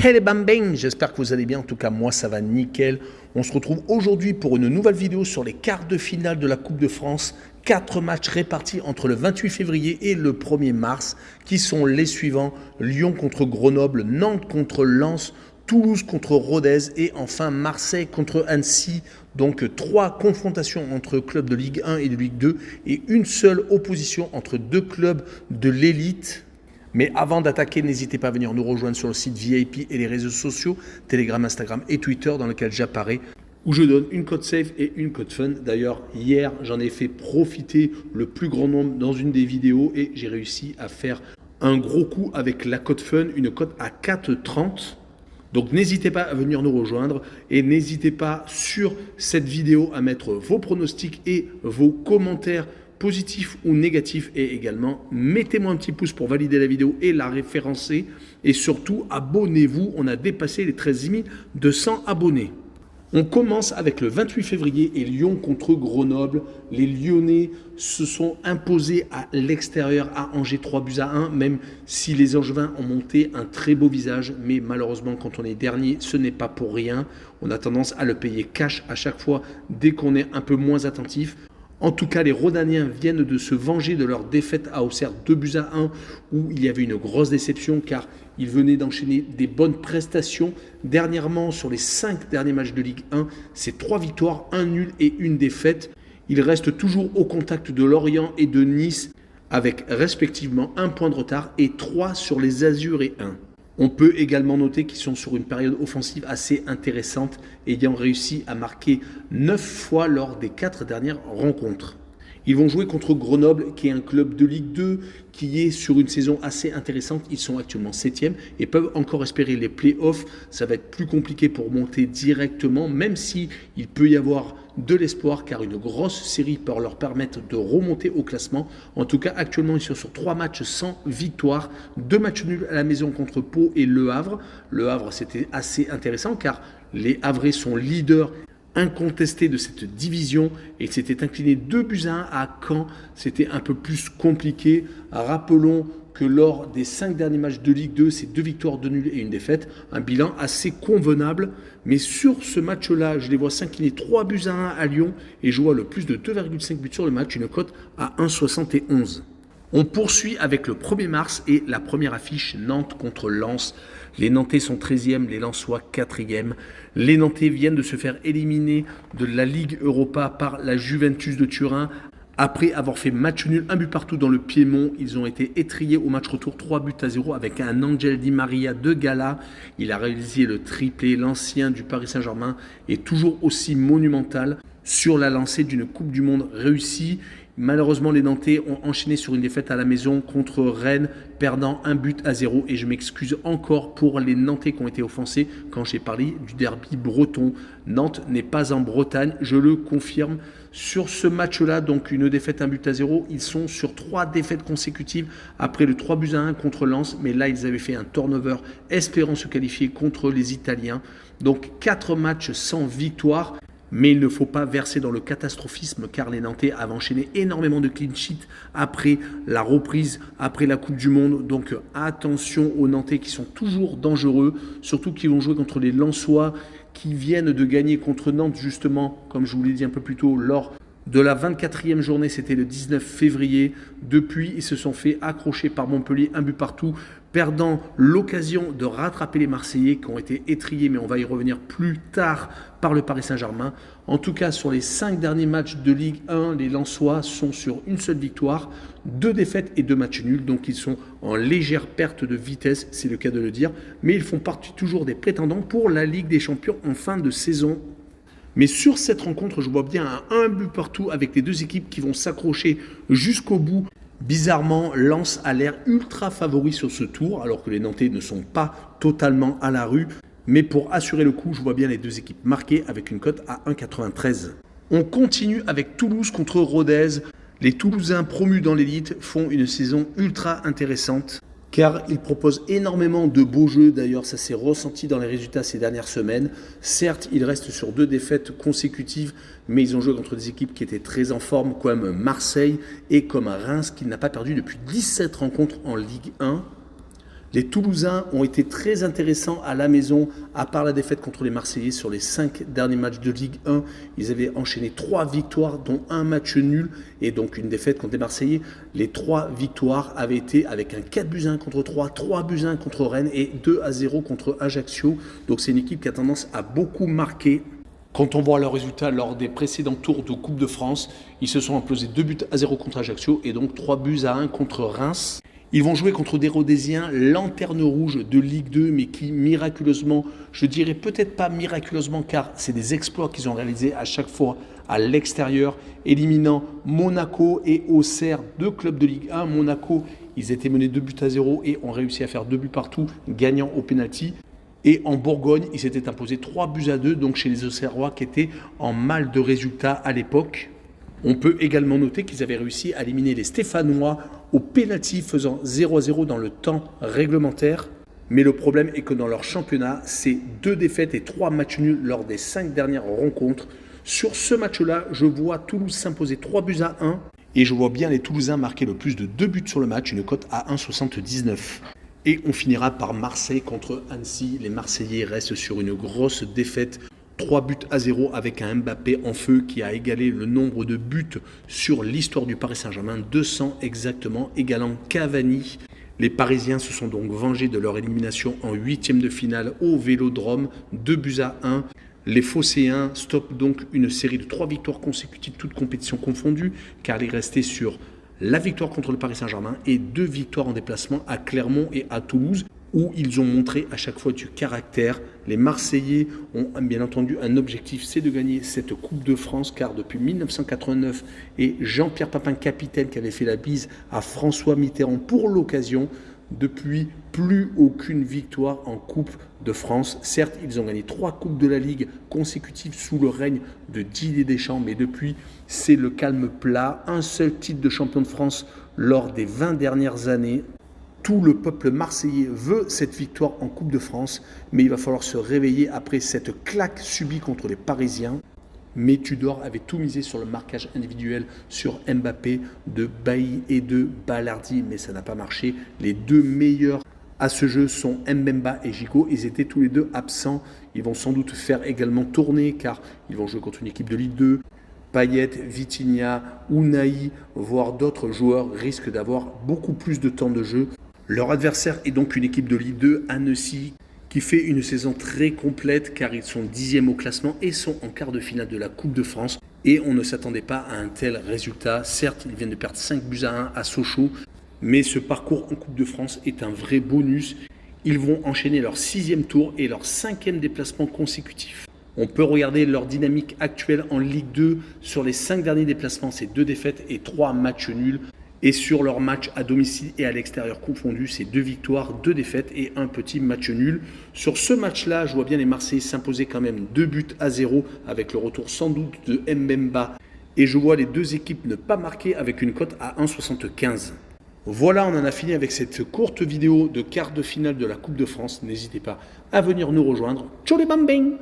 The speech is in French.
Hey les bambins, j'espère que vous allez bien, en tout cas moi ça va nickel. On se retrouve aujourd'hui pour une nouvelle vidéo sur les quarts de finale de la Coupe de France. 4 matchs répartis entre le 28 février et le 1er mars qui sont les suivants: Lyon contre Grenoble, Nantes contre Lens, Toulouse contre Rodez et enfin Marseille contre Annecy. Donc 3 confrontations entre clubs de Ligue 1 et de Ligue 2 et une seule opposition entre 2 clubs de l'élite. Mais avant d'attaquer, n'hésitez pas à venir nous rejoindre sur le site VIP et les réseaux sociaux, Telegram, Instagram et Twitter, dans lesquels j'apparais, où je donne une code safe et une code fun. D'ailleurs, hier, j'en ai fait profiter le plus grand nombre dans une des vidéos et j'ai réussi à faire un gros coup avec la code fun, une cote à 4,30. Donc n'hésitez pas à venir nous rejoindre et n'hésitez pas sur cette vidéo à mettre vos pronostics et vos commentaires positif ou négatif, et également mettez-moi un petit pouce pour valider la vidéo et la référencer, et surtout abonnez-vous, on a dépassé les 13 200 abonnés. On commence avec le 28 février et Lyon contre Grenoble. Les Lyonnais se sont imposés à l'extérieur à Angers 3-1, même si les Angevins ont monté un très beau visage, mais malheureusement quand on est dernier, ce n'est pas pour rien. On a tendance à le payer cash à chaque fois dès qu'on est un peu moins attentif. En tout cas, les Rhodaniens viennent de se venger de leur défaite à Auxerre 2-1, où il y avait une grosse déception car ils venaient d'enchaîner des bonnes prestations. Dernièrement, sur les 5 derniers matchs de Ligue 1, c'est 3 victoires, 1 nul et 1 défaite. Ils restent toujours au contact de Lorient et de Nice, avec respectivement 1 point de retard et 3 sur les Azuréens. On peut également noter qu'ils sont sur une période offensive assez intéressante, ayant réussi à marquer 9 fois lors des 4 dernières rencontres. Ils vont jouer contre Grenoble, qui est un club de Ligue 2, qui est sur une saison assez intéressante. Ils sont actuellement 7e et peuvent encore espérer les playoffs. Ça va être plus compliqué pour monter directement, même si il peut y avoir de l'espoir, car une grosse série peut leur permettre de remonter au classement. En tout cas, actuellement, ils sont sur 3 matchs sans victoire, 2 matchs nuls à la maison contre Pau et Le Havre. Le Havre, c'était assez intéressant, car les Havrais sont leaders incontesté de cette division et s'était incliné 2-1 à Caen. C'était un peu plus compliqué. Rappelons que lors des 5 derniers matchs de Ligue 2, c'est 2 victoires, 2 nuls et 1 défaite. Un bilan assez convenable. Mais sur ce match-là, je les vois s'incliner 3-1 à Lyon et je vois le plus de 2,5 buts sur le match, une cote à 1,71. On poursuit avec le 1er mars et la première affiche, Nantes contre Lens. Les Nantais sont 13e, les Lensois 4e. Les Nantais viennent de se faire éliminer de la Ligue Europa par la Juventus de Turin. Après avoir fait match nul, 1 but partout dans le Piémont, ils ont été étrillés au match retour 3-0 avec un Angel Di Maria de gala. Il a réalisé le triplé. L'ancien du Paris Saint-Germain est toujours aussi monumental sur la lancée d'une Coupe du Monde réussie. Malheureusement, les Nantais ont enchaîné sur une défaite à la maison contre Rennes, perdant 1-0. Et je m'excuse encore pour les Nantais qui ont été offensés quand j'ai parlé du derby breton. Nantes n'est pas en Bretagne, je le confirme. Sur ce match-là, donc une défaite 1-0, ils sont sur 3 défaites consécutives après le 3-1 contre Lens. Mais là, ils avaient fait un turnover espérant se qualifier contre les Italiens. Donc 4 matchs sans victoire. Mais il ne faut pas verser dans le catastrophisme car les Nantais avaient enchaîné énormément de clean sheet après la reprise, après la Coupe du Monde. Donc attention aux Nantais qui sont toujours dangereux, surtout qu'ils vont jouer contre les Lensois qui viennent de gagner contre Nantes justement, comme je vous l'ai dit un peu plus tôt, lors de la 24e journée, c'était le 19 février. Depuis, ils se sont fait accrocher par Montpellier, 1 but partout, perdant l'occasion de rattraper les Marseillais qui ont été étrillés, mais on va y revenir plus tard par le Paris Saint-Germain. En tout cas, sur les 5 derniers matchs de Ligue 1, les Lensois sont sur une seule victoire, 2 défaites et 2 matchs nuls. Donc ils sont en légère perte de vitesse, c'est le cas de le dire. Mais ils font partie toujours des prétendants pour la Ligue des Champions en fin de saison. Mais sur cette rencontre, je vois bien un but partout avec les 2 équipes qui vont s'accrocher jusqu'au bout. Bizarrement, Lens a l'air ultra favori sur ce tour, alors que les Nantais ne sont pas totalement à la rue. Mais pour assurer le coup, je vois bien les 2 équipes marquées avec une cote à 1,93. On continue avec Toulouse contre Rodez. Les Toulousains promus dans l'élite font une saison ultra intéressante. car il propose énormément de beaux jeux. D'ailleurs, ça s'est ressenti dans les résultats ces dernières semaines. Certes, il reste sur 2 défaites consécutives, mais ils ont joué contre des équipes qui étaient très en forme, comme Marseille et comme Reims, qui n'a pas perdu depuis 17 rencontres en Ligue 1. Les Toulousains ont été très intéressants à la maison, à part la défaite contre les Marseillais sur les 5 derniers matchs de Ligue 1. Ils avaient enchaîné 3 victoires, dont un match nul et donc une défaite contre les Marseillais. Les 3 victoires avaient été avec un 4-1 contre 3, 3-1 contre Rennes et 2-0 contre Ajaccio. Donc c'est une équipe qui a tendance à beaucoup marquer. Quand on voit leurs résultats lors des précédents tours de Coupe de France, ils se sont imposés 2-0 contre Ajaccio et donc 3-1 contre Reims. Ils vont jouer contre des Rhodésiens, lanterne rouge de Ligue 2, mais qui miraculeusement, je dirais peut-être pas miraculeusement, car c'est des exploits qu'ils ont réalisés à chaque fois à l'extérieur, éliminant Monaco et Auxerre, 2 clubs de Ligue 1. Monaco, ils étaient menés 2-0 et ont réussi à faire 2 buts partout, gagnant au pénalty. Et en Bourgogne, ils s'étaient imposés 3-2, donc chez les Auxerrois qui étaient en mal de résultats à l'époque. On peut également noter qu'ils avaient réussi à éliminer les Stéphanois au pénalty, faisant 0-0 dans le temps réglementaire. Mais le problème est que dans leur championnat, c'est 2 défaites et 3 matchs nuls lors des 5 dernières rencontres. Sur ce match-là, je vois Toulouse s'imposer 3-1 et je vois bien les Toulousains marquer le plus de 2 buts sur le match, une cote à 1,79. Et on finira par Marseille contre Annecy. Les Marseillais restent sur une grosse défaite. 3-0 avec un Mbappé en feu qui a égalé le nombre de buts sur l'histoire du Paris Saint-Germain, 200 exactement, égalant Cavani. Les Parisiens se sont donc vengés de leur élimination en 8e de finale au Vélodrome, 2-1. Les Phocéens stoppent donc une série de 3 victoires consécutives, toutes compétitions confondues, car ils restaient sur la victoire contre le Paris Saint-Germain et 2 victoires en déplacement à Clermont et à Toulouse, où ils ont montré à chaque fois du caractère. Les Marseillais ont bien entendu un objectif, c'est de gagner cette Coupe de France, car depuis 1989, et Jean-Pierre Papin, capitaine, qui avait fait la bise à François Mitterrand pour l'occasion, depuis plus aucune victoire en Coupe de France. Certes, ils ont gagné 3 Coupes de la Ligue consécutives sous le règne de Didier Deschamps, mais depuis, c'est le calme plat. Un seul titre de champion de France lors des 20 dernières années. Tout le peuple marseillais veut cette victoire en Coupe de France, mais il va falloir se réveiller après cette claque subie contre les Parisiens. Mais Tudor avait tout misé sur le marquage individuel sur Mbappé, de Bailly et de Balardi, mais ça n'a pas marché. Les 2 meilleurs à ce jeu sont Mbemba et Gigot. Ils étaient tous les 2 absents. Ils vont sans doute faire également tourner, car ils vont jouer contre une équipe de Ligue 2. Payet, Vitinha, Unai, voire d'autres joueurs risquent d'avoir beaucoup plus de temps de jeu. Leur adversaire est donc une équipe de Ligue 2, Annecy, qui fait une saison très complète car ils sont 10e au classement et sont en quart de finale de la Coupe de France. Et on ne s'attendait pas à un tel résultat. Certes, ils viennent de perdre 5-1 à Sochaux, mais ce parcours en Coupe de France est un vrai bonus. Ils vont enchaîner leur 6e tour et leur 5e déplacement consécutif. On peut regarder leur dynamique actuelle en Ligue 2. Sur les 5 derniers déplacements, c'est 2 défaites et 3 matchs nuls. Et sur leurs matchs à domicile et à l'extérieur confondus, c'est 2 victoires, 2 défaites et un petit match nul. Sur ce match-là, je vois bien les Marseillais s'imposer quand même 2-0 avec le retour sans doute de Mbemba. Et je vois les 2 équipes ne pas marquer avec une cote à 1,75. Voilà, on en a fini avec cette courte vidéo de quart de finale de la Coupe de France. N'hésitez pas à venir nous rejoindre. Ciao les bambins!